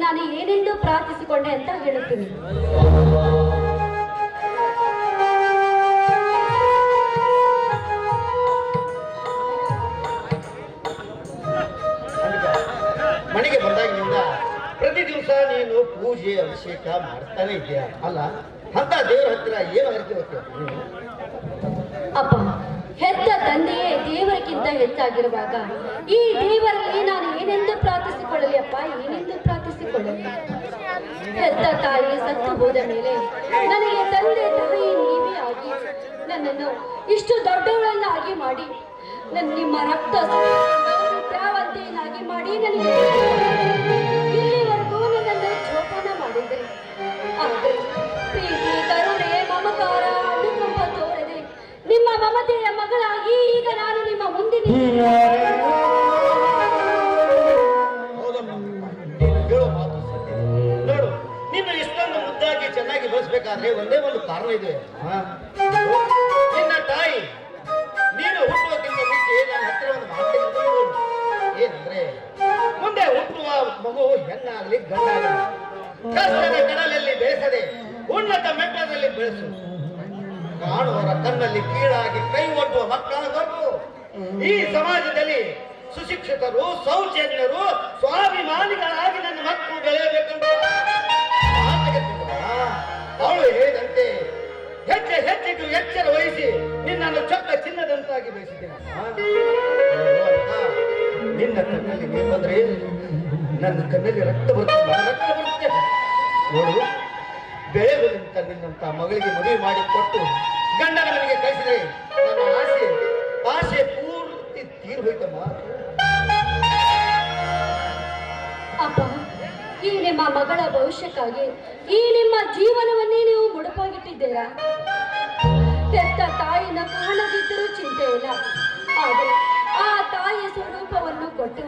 ನಾನು ಏನೆಂದು ಪ್ರಾರ್ಥಿಸಿಕೊಂಡೆ ಅಂತ ಹೇಳುತ್ತೀನಿ. ಮನೆಗೆ ಬಂದಾಗಿನಿಂದ ಪ್ರತಿ ದಿವಸ ನೀನು ಪೂಜೆ ಅಭಿಷೇಕ ಮಾಡ್ತಾನೆ ಇದೆಯಾ ಅಲ್ಲ? ಅಂತ ದೇವರ ಹತ್ತಿರ ಏನು ಹರಿಕೆ ಹೋಗ್ತೀಯ? ಅಪ್ಪ, ಹೆತ್ತ ತಂದೆಯೇ ದೇವರಿಗಿಂತ ಹೆಚ್ಚಾಗಿರುವಾಗ ಈ ದೇವರಲ್ಲಿ ನಾನು ಏನೆಂದು ಪ್ರಾರ್ಥಿಸಿಕೊಳ್ಳಲಿ ಅಪ್ಪ, ಏನೆಂದು ಪ್ರಾರ್ಥಿಸಿಕೊಳ್ಳಲಿ? ಹೆತ್ತ ತಾಯಿ ಸತ್ತು ಹೋದ ಮೇಲೆ ನನಗೆ ತಂದೆ ತಾಯಿ ನೀವೇ ಆಗಿ ನನ್ನನ್ನು ಇಷ್ಟು ದೊಡ್ಡವಳನ್ನಾಗಿ ಮಾಡಿ ನಿಮ್ಮ ರಕ್ತ ಪ್ರಾವಂತೆಯನ್ನಾಗಿ ಮಾಡಿ ನನಗೆ ಇಲ್ಲಿವರೆಗೂ ನನ್ನನ್ನು ಜೋಪಾನ ಮಾಡಿದ್ದೆ. ಆದರೆ ಪ್ರೀತಿ, ಕರುಣೆ, ಮಮಕಾರ, ಅನುಕಂಪ ತೋರದೆ ನಿಮ್ಮ ಮಮತೆಯ ಮಗಳಾಗಿ ಈಗ ನಾನು ನಿಮ್ಮ ಮುಂದೆ ನೋಡು, ನಿನ್ನ ಇಷ್ಟೊಂದು ಮುದ್ದಾಗಿ ಚೆನ್ನಾಗಿ ಬೆಳೆಸ್ಬೇಕಾದ್ರೆ ಒಂದೇ ಒಂದು ಕಾರಣ ಇದೆ. ನಿನ್ನ ತಾಯಿ ನೀನು ಹುಟ್ಟುವಕ್ಕಿಂತ ಮುಂಚೆ ನನ್ನ ಹತ್ತಿರ ಒಂದು ಮಾತನ್ನು ಏನಂದ್ರೆ, ಮುಂದೆ ಹುಟ್ಟುವ ಮಗು ಹೆಣ್ಣಾಗಲಿ ಗಂಡಾಗಲಿ ಕಷ್ಟದ ಕಡಲಲ್ಲಿ ಬೆಳೆಸದೆ ಉನ್ನತ ಮೆಟ್ಟದಲ್ಲಿ ಬೆಳೆಸು. ಕಾಣುವರ ಕಣ್ಣಲ್ಲಿ ಕೀಳಾಗಿ ಕೈ ಒಡ್ಡುವ ಮಕ್ಕಳಾಗಬೇಕು. ಈ ಸಮಾಜದಲ್ಲಿ ಸುಶಿಕ್ಷಿತರು, ಸೌಜನ್ಯರು, ಸ್ವಾಭಿಮಾನಿಗಳಾಗಿ ನನ್ನ ಮಕ್ಕಳು ಬೆಳೆಯಬೇಕಂತ ಅವಳು ಹೇಳಿದಂತೆ ಹೆಜ್ಜೆ ಹೆಜ್ಜೆಗೂ ಎಚ್ಚರ ವಹಿಸಿ ನಿನ್ನನ್ನು ಚೊಕ್ಕ ಚಿನ್ನದಂತಾಗಿ ಬೆಳೆಸಿದ್ದೇನೆ. ನಿನ್ನ ಕಣ್ಣಲ್ಲಿ ನೀರು ಬಂದ್ರೆ ನನ್ನ ಕಣ್ಣಲ್ಲಿ ರಕ್ತ ಬರುತ್ತೆ. ನೋಡು, ಬೆಳೆದು ನಿಂತ ನಿನ್ನಂತ ಮಗಳಿಗೆ ಮದುವೆ ಮಾಡಿ ಕೊಟ್ಟು ಗಂಡನ ಮನೆಗೆ ಕಳಿಸಿದ್ರೆ ನನ್ನ ಆಸೆ ಪೂರ್ತಿ ತೀರು ಹೋಯ್ತಮ್ಮ. ಅಪ್ಪ, ಈ ನಿಮ್ಮ ಮಗಳ ಭವಿಷ್ಯಕ್ಕಾಗಿ ಈ ನಿಮ್ಮ ಜೀವನವನ್ನೇ ನೀವು ಮುಡುಪಾಗಿಟ್ಟಿದ್ದೀರಾ. ಹೆತ್ತ ತಾಯಿನ ಕಾಣದಿದ್ದರೂ ಚಿಂತೆ ಇಲ್ಲ, ಆದರೆ ಆ ತಾಯಿಯ ಸ್ವರೂಪವನ್ನು ಕೊಟ್ಟು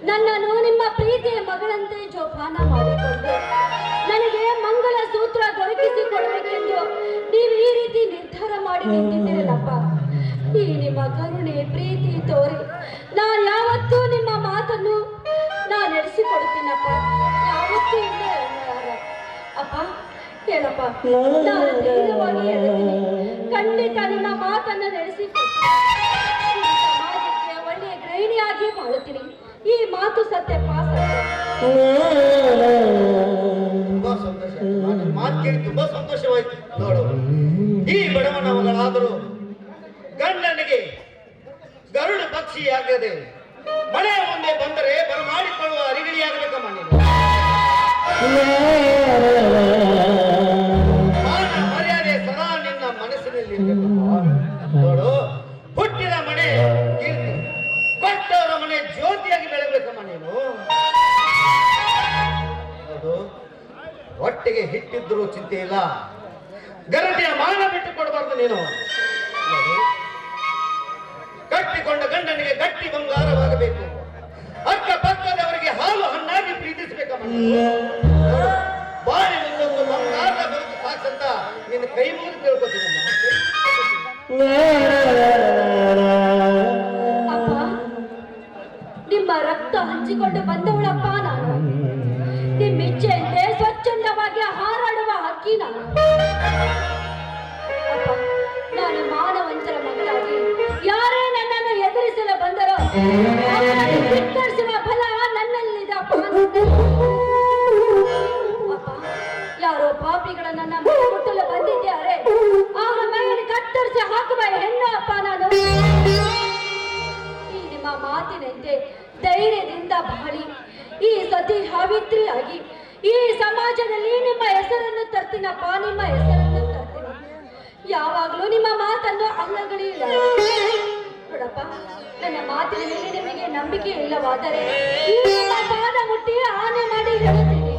ನನ್ನನ್ನು ನಿಮ್ಮ ಪ್ರೀತಿಯ ಮಗಳಂತೆ ಜೋಪಾನ ಮಾಡಿಕೊಂಡು ನನಗೆ ಮಂಗಲ ಸೂತ್ರ ದೊರಕಿಸಿಕೊಡಬೇಕೆಂದು ನೀವು ಈ ರೀತಿ ನಿರ್ಧಾರ ಮಾಡಿ ನಿಂತಿದ್ದೀರಲ್ಲಪ್ಪ. ಈ ನಿಮ್ಮ ಕರುಣೆ, ಪ್ರೀತಿ ತೋರಿ ನಾನು ಯಾವತ್ತೂ ನಿಮ್ಮ ಮಾತನ್ನು ನಾನು ನಡೆಸಿಕೊಡುತ್ತೀನಪ್ಪ. ಯಾವತ್ತೂ ಇಲ್ಲ ಅಪ್ಪ, ಹೇಳಪ್ಪ, ನಾನು ಧೈರ್ಯವಾಗಿ ಹೇಳ್ತೀನಿ. ಖಂಡಿತ ನಿಮ್ಮ ಮಾತನ್ನು ನಡೆಸಿಕೊಡ್ತೀನಿ. ಸಮಾಜಕ್ಕೆ ಒಳ್ಳೆಯ ಗೃಹಿಣಿಯಾಗಿ ಮಾಡುತ್ತೀನಿ. ಈ ಮಾತು ಸತ್ಯಪ್ಪ, ತುಂಬಾ ಸಂತೋಷ. ಮಾತು ಕೇಳಿ ತುಂಬಾ ಸಂತೋಷವಾಯ್ತು. ನೋಡು, ಈ ಬಡವನ ಮಗಳಾದರೂ ಗಂಡನಿಗೆ ಗರುಡ ಪಕ್ಷಿಯಾಗದೆ ಮನೆ ಮುಂದೆ ಬಂದರೆ ಬರಮಾಡಿಕೊಳ್ಳುವ ಅರಿಗಳಿಯಾಗಬೇಕಮ್ಮ. ನೀನು ಮರ್ಯಾದೆ ಸದಾ ನಿನ್ನ ಮನಸ್ಸಿನಲ್ಲಿ ನೋಡು, ಹುಟ್ಟಿದ ಮನೆ ಕೀರ್ತಿ, ಕೊಟ್ಟವರ ಮನೆ ಜ್ಯೋತಿಯಾಗಿ ಬೆಳಬೇಕಮ್ಮ. ನೀನು ಹೌದು, ಹೊಟ್ಟೆಗೆ ಹಿಟ್ಟಿದ್ರು ಚಿಂತೆ ಇಲ್ಲ, ಗರಟೆಯ ಮಾನ ಬಿಟ್ಟು ಕೊಡಬಾರ್ದು. ನೀನು ಕಟ್ಟಿಕೊಂಡ ಗಂಡನಿಗೆ ಗಟ್ಟಿ ಬಂಗಾರವಾಗಬೇಕು, ಅಕ್ಕ ಪಕ್ಕದವರಿಗೆ ಹಾಲು ಹಣ್ಣಾಗಿ ಪ್ರೀತಿಸಬೇಕಮ್ಮ. ಬಾರಿ ಒಂದೊಂದು ಬಂಗಾರ ಬರುವುದು ಸಾಕಂತ ನಿನ್ನ ಕೈ ಮುಗಿದು ಕೇಳ್ಕೊತೀನಮ್ಮ. ಅಪ್ಪ, ನಿಮ್ಮ ರಕ್ತ ಹಂಚಿಕೊಂಡು ಬಂದವಳಪ್ಪ ನಾನು. ನಿಮ್ಮ ಇಚ್ಛೆಯಂತೆ ಸ್ವಚ್ಛಂದವಾಗಿ ಹಾರಾಡುವ ಹಕ್ಕಿ ನಾನು. ಅಪ್ಪ, ನಾನು ಮಾನವಂತರ ಮಗಳಾಗಿ ಯಾರೇ ನನ್ನನ್ನು ಎದುರಿಸಲು ಬಂದರೋ ಬಿತ್ತರಿಸುವ ಫಲ ನನ್ನಲ್ಲಿದೆ ಅಪ್ಪ. ಯಾರೋ ಪಾಪಿಗಳ ನನ್ನ ಮನೆ ಮುಟ್ಟಲು ಬಂದಿದ್ದಾರೆ, ಅವರ ಮೈಯನ್ನು ಕತ್ತರಿಸಿ ಹಾಕುವ ಹೆಣ್ಣು ಅಪ್ಪ ನಾನು. ಈ ನಿಮ್ಮ ಮಾತಿನಂತೆ ಧೈರ್ಯದಿಂದ ಬಾಳಿ ಈ ಸತಿ ಸಾವಿತ್ರಿಯಾಗಿ ಈ ಸಮಾಜದಲ್ಲಿ ನಿಮ್ಮ ಹೆಸರನ್ನು ತರ್ತೀನಪ್ಪ, ನಿಮ್ಮ ಹೆಸರನ್ನು ತರ್ತೀನಿ. ಯಾವಾಗಲೂ ನಿಮ್ಮ ಮಾತನ್ನು ಅಂಗಗಳಿಲ್ಲ ನೋಡಪ್ಪ. ನನ್ನ ಮಾತಿನ ಮೇಲೆ ನಿಮಗೆ ನಂಬಿಕೆ ಇಲ್ಲವಾದರೆ ಈ ನಿಮ್ಮ ಪಾದ ಮುಟ್ಟಿ ಆನೆ ಮಾಡಿ ಹೇಳುತ್ತೀನಿ.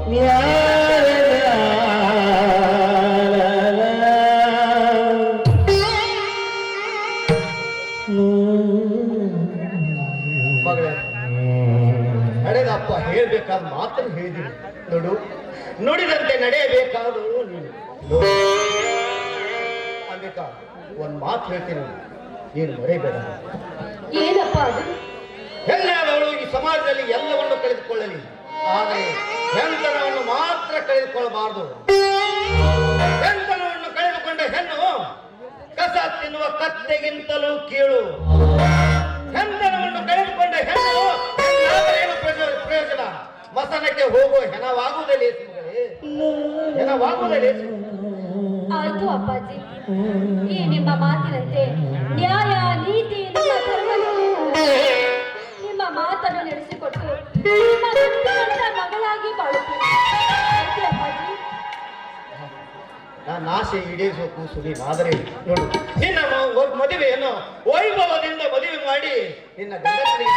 ಮಗಳೇ, ನಡೆದಪ್ಪ ಹೇಳ್ಬೇಕಾದ ಮಾತನ್ನು ಹೇಳಿದ್ದೀನಿ. ನೋಡು, ನುಡಿದಂತೆ ನಡೆಯಬೇಕಾದವು ನೀನು. ಅಂಬಿಕಾ, ಒಂದು ಮಾತು ಹೇಳ್ತೀನಿ, ನೀನು ಮರೆಯಬೇಡ. ಏನಪ್ಪ ಅದು? ಎಲ್ಲಾದವಳು ಈ ಸಮಾಜದಲ್ಲಿ ಎಲ್ಲವನ್ನು ಕಳೆದುಕೊಳ್ಳಲಿ, ಆದರೆ ಹೆಣ್ಣತನವನ್ನು ಮಾತ್ರ ಕಳೆದುಕೊಳ್ಳಬಾರದು. ಹೆಣ್ಣತನವನ್ನು ಕಳೆದುಕೊಂಡ ಹೆಣ್ಣು ಕಸ ತಿನ್ನುವ ಕತ್ತೆಗಿಂತಲೂ ಕೀಳು. ಹೆಣ್ಣತನವನ್ನು ಕಳೆದುಕೊಂಡ ಹೆಣ್ಣು ಹೆಣ್ಣಾದರೇನು ಪ್ರಯೋಜನ? ಮಸನಕ್ಕೆ ಹೋಗುವ ಹೆಣವಾಗುವುದೇ ಲೇಸು ಮಗಳೇ, ಹೆಣವಾಗುವುದೇ ಲೇಸು. ಆಯ್ತು ಅಪ್ಪಾಜಿ, ಈ ನಿಮ್ಮ ಮಾತಿನಂತೆ ನ್ಯಾಯ ನೀತಿ ನಿಮ್ಮ ಧರ್ಮದಲ್ಲಿ ನಿಮ್ಮ ಮಾತನ್ನು ನಡೆಸಿಕೊಟ್ಟು ನಿಮ್ಮ ಗಂಡನಂತ ಮಗಳಾಗಿ ಬಾಳುತ್ತೇನೆ. ಆಯ್ತು ಅಪ್ಪಾಜಿ. ನಾನು ಆಸೆ ಈಡೇರಿಸೋಕು ಸುದೀನ್. ಆದರೆ ನೋಡು, ನಿನ್ನ ಮದುವೆಯನ್ನು ವೈಭವದಿಂದ ಮದುವೆ ಮಾಡಿ ನಿನ್ನ ಗಂಡನಿಗೆ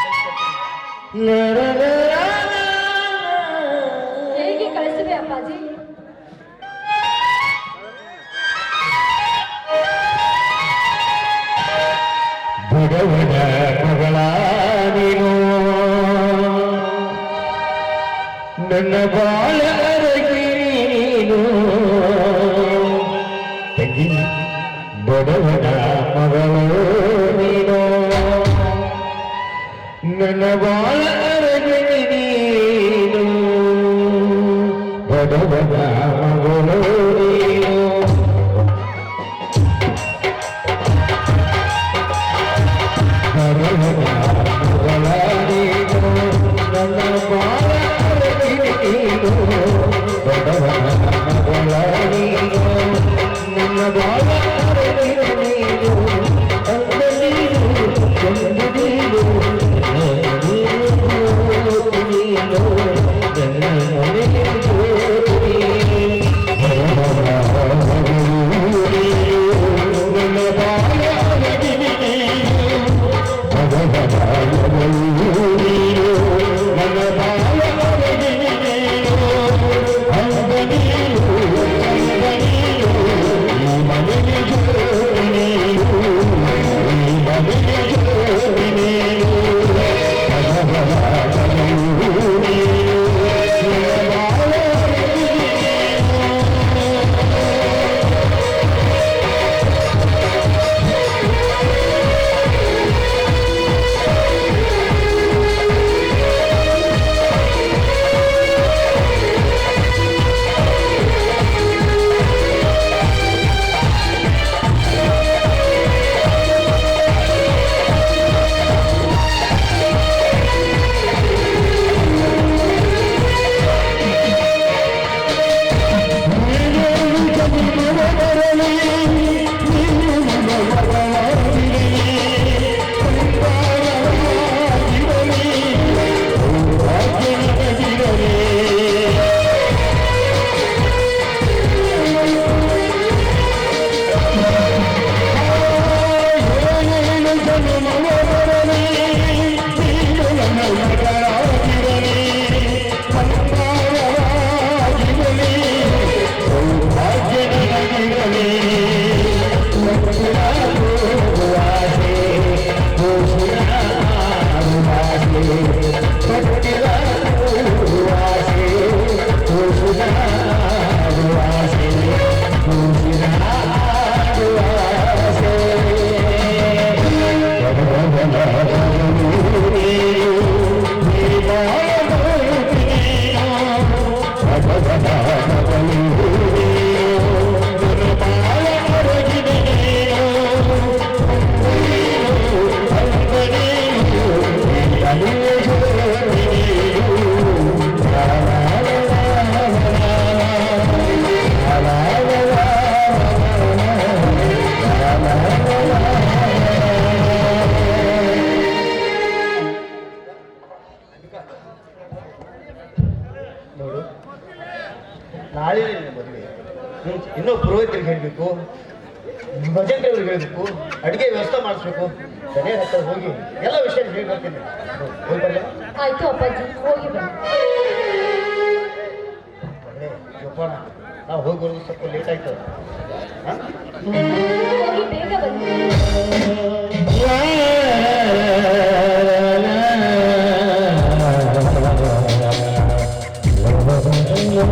ಹೇಗೆ ಕಳಿಸುವೆ ಅಪ್ಪಾಜಿ? ಬಡವನ ಮಗಳ ನೀನು ನನ್ನ ಬಾಳ ನೀನು ತಂಗಿ, ಬಡವನ ಮಗಳು ನೀನು ನನ್ನ ಬಾಳ ನೀನು ಬಡವನ ಮಗಳು ನೀನು. ನೋಡು, ನಾಳೆ ನಿನ್ನ ಮದುವೆ. ಇನ್ನೂ ಪುರೋಹಿತರಿಗೆ ಹೇಳಬೇಕು, ಭಜಂತ್ರಿಗೆ ಹೇಳಬೇಕು, ಅಡುಗೆ ವ್ಯವಸ್ಥೆ ಮಾಡಿಸ್ಬೇಕು. ಮನೆ ಹತ್ರ ಹೋಗಿ ಎಲ್ಲ ವಿಷಯ ಹೇಳಿ ಬರ್ತೀನಿ. ಹೋಗಿ ಬರಲಿ. ಆಯ್ತು ಅಪ್ಪಾಜಿ, ಹೋಗಿ ಬನ್ನಿ. ಜೋಪಾನ, ನಾವು ಹೋಗಿ ಬರೋದು ಸ್ವಲ್ಪ ಲೇಟ್ ಆಯ್ತು.